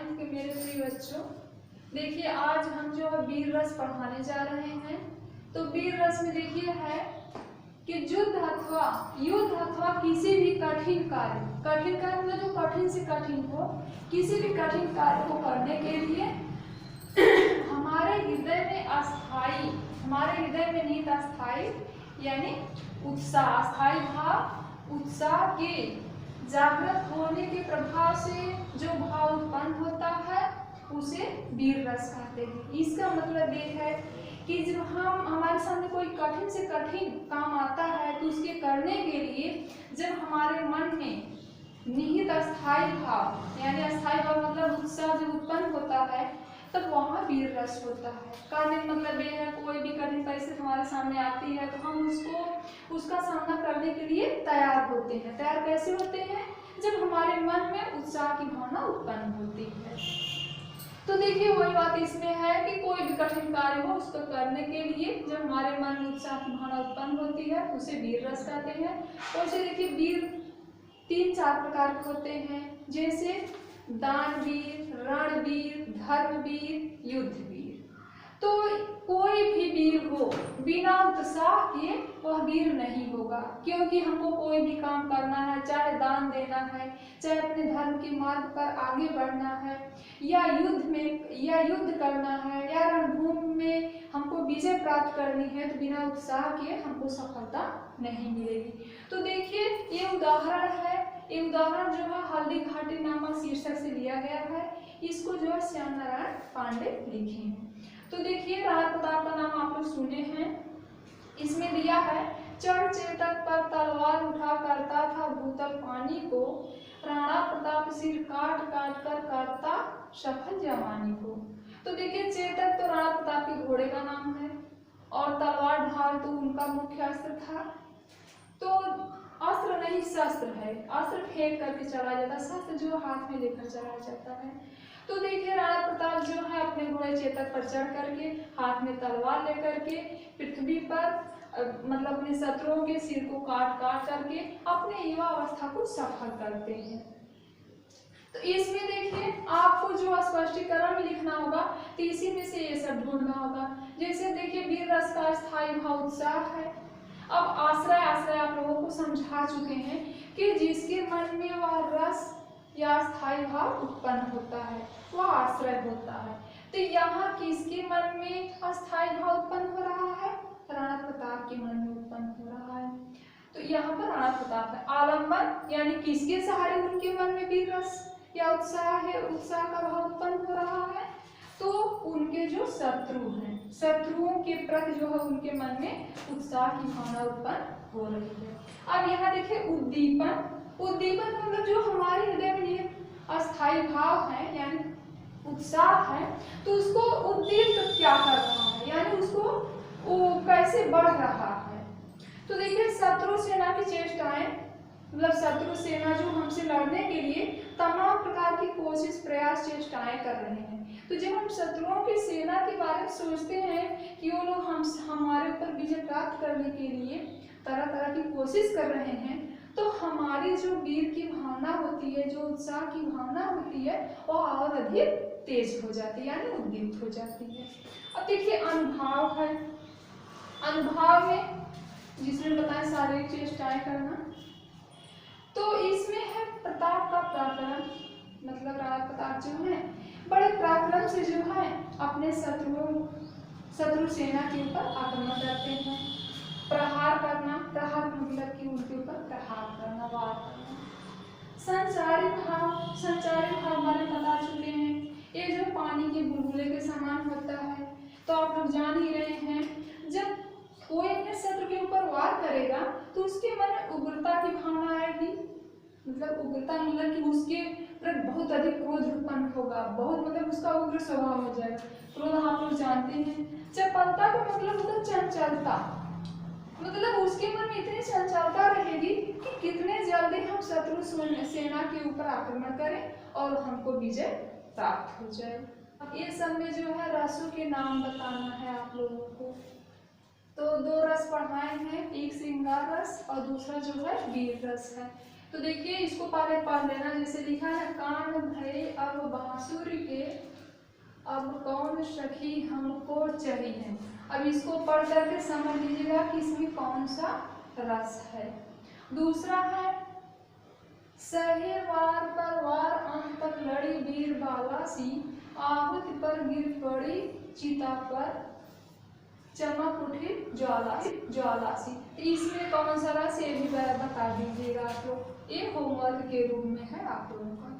9th के मेरे प्रिय बच्चों, देखिए आज हम जो है वीर रस पढ़ाने जा रहे हैं। तो वीर रस में देखिए है कि युद्ध अथवा किसी भी कठिन कार्य मतलब जो कठिन से कठिन हो, किसी भी कठिन कार्य को करने के लिए हमारे हृदय में निहित अस्थाई यानी उत्साह, अस्थाई भाव, उत्साह के जागृत होने के प्रभाव से जो भाव उत्पन्न होता है उसे वीर रस कहते हैं। इसका मतलब ये है कि जब हमारे सामने कोई कठिन से कठिन काम आता है तो उसके करने के लिए जब हमारे मन में निहित अस्थाई भाव यानी अस्थाई भाव मतलब उत्साह जब उत्पन्न होता है तब वहाँ वीर रस होता है। कहने का मतलब ये है कोई भी कठिन परिस्थिति हमारे सामने आती है तो हम उसका सामना करने के लिए तैयार होते हैं। तैयार कैसे होते हैं? जब हमारे मन में उत्साह की भावना उत्पन्न होती है। तो देखिए वही बात इसमें है कि कोई भी कठिन कार्य हो उसको करने के लिए जब हमारे मन में उत्साह की भावना उत्पन्न होती है उसे वीर रस कहते हैं। वैसे देखिए वीर 3-4 प्रकार के होते हैं, जैसे दानवीर, रणवीर, धर्मवीर, युद्धवीर। तो कोई भी वीर हो बिना उत्साह के वह वीर नहीं होगा, क्योंकि हमको कोई भी काम करना है, चाहे दान देना है, चाहे अपने धर्म के मार्ग पर आगे बढ़ना है, या युद्ध करना है, या रणभूमि में हमको विजय प्राप्त करनी है, तो बिना उत्साह के हमको सफलता नहीं मिलेगी। तो देखिए ये उदाहरण है, ये उदाहरण जो है हल्दी घाटी नामक शीर्षक से लिया गया है। इसको जो है श्याम नारायण पांडे लिखे हैं। तो देखिए राणा प्रताप का नाम आप लोग सुने हैं। इसमें दिया है चढ़ चेतक पर तलवार उठा करता था भूतल पानी को, राणा प्रताप सिर काट काट कर करता सफल जवानी को। तो देखिए चेतक तो राणा प्रताप के घोड़े का नाम है और तलवार ढाल तो उनका मुख्य अस्त्र था। तो अस्त्र नहीं शस्त्र है, अस्त्र फेंक करके चला जाता, शस्त्र जो हाथ में लेकर चला जाता है। तो देखिए राणा प्रताप जो है अपने घोड़े चेतक पर चढ़ करके हाथ में तलवार लेकर के पृथ्वी पर मतलब अपने शत्रुओं के सिर को काट काट करके अपने युवा अवस्था को सफल करते हैं। तो इसमें देखिए आपको जो स्पष्टीकरण में लिखना होगा तो इसी में से ये सब ढूंढना होगा। जैसे देखिए वीर रस का स्थायी भाव उत्साह है। अब आश्रय आप लोगों को समझा चुके हैं कि जिसके मन में वह रस या स्थायी भाव उत्पन्न होता है वह आश्रय होता है। तो यहाँ किसके मन में अस्थायी भाव उत्पन्न हो रहा है? राणा प्रताप के मन में उत्पन्न हो रहा है। तो यहाँ पर राणा प्रताप है। आलम्बन यानी किसके सहारे उनके मन में वीर रस या उत्साह है, उत्साह का भाव उत्पन्न हो रहा है? तो उनके जो शत्रु हैं, शत्रुओं के प्रति जो है उनके मन में उत्साह की भावना उत्पन्न हो रही है। अब यहाँ देखिए उद्दीपन मतलब जो हमारे हृदय में अस्थायी भाव है यानी उत्साह है, तो उसको उद्दीप्त क्या कर रहा है यानी उसको वो कैसे बढ़ रहा है। तो देखिए शत्रु सेना की चेष्टाएं मतलब शत्रु सेना जो हमसे लड़ने के लिए तमाम प्रकार की कोशिश प्रयास चेष्टाएं कर रहे हैं। तो जब हम शत्रुओं की सेना के बारे में सोचते हैं कि वो लोग हमारे ऊपर विजय प्राप्त करने के लिए तरह तरह की कोशिश कर रहे हैं, तो हमारी जो वीर की भावना होती है, जो उत्साह की भावना होती है, वो और अधिक तेज हो जाती है यानी उद्दीप्त हो जाती है। अब देखिए अनुभाव है। अनुभाव में जिसमें बताएं शारीरिक चेष्टाएं करना, तो इसमें है प्रताप का पराक्रम। मतलब राणा प्रताप जो है बड़े पराक्रम से जो है अपने शत्रु सेना के ऊपर आक्रमण करते हैं। प्रहार करना, प्रहार मतलब कि उनके ऊपर प्रहार करना, वार करना। संचारी भाव हमारे बता चुके हैं, ये जो पानी के बुलबुले के समान होता है। तो आप लोग जान ही रहे हैं जब कोई अपने शत्रु के ऊपर वार करेगा तो उसके मन में उग्रता की भावना आएगी। मतलब उग्रता मतलब कि उसके प्रति बहुत अधिक क्रोध उत्पन्न होगा, बहुत मतलब उसका उग्र स्वभाव हो जाएगा। क्रोध आप लोग जानते हैं। चपलता का मतलब होता है चंचलता, मतलब उसके मन में इतनी चंचलता रहेगी कि कितने जल्दी हम शत्रु सेना के ऊपर आक्रमण करें और हमको विजय प्राप्त हो जाए। ये सब में जो है रसों के नाम बताना है आप लोगों को। तो 2 रस पढ़ाए हैं, एक श्रृंगार रस और दूसरा जो है वीर रस है। तो देखिए इसको पहले पढ़ लेना। जैसे लिखा है कान भय अब बांसुर के, अब कौन सखी हमको चाहिए। अब इसको पढ़ करके समझ लीजिएगा कि इसमें कौन सा रस है। दूसरा है सहे वार पर वार अंत तक लड़ी वीर बाला सी, आहुति पर गिर पड़ी चिता पर चमक उठी ज्वाला सी। इसमें कौन सा रस ये भी बता दीजिएगा आप लोग। ये होमवर्क के रूप में है आप लोगों का।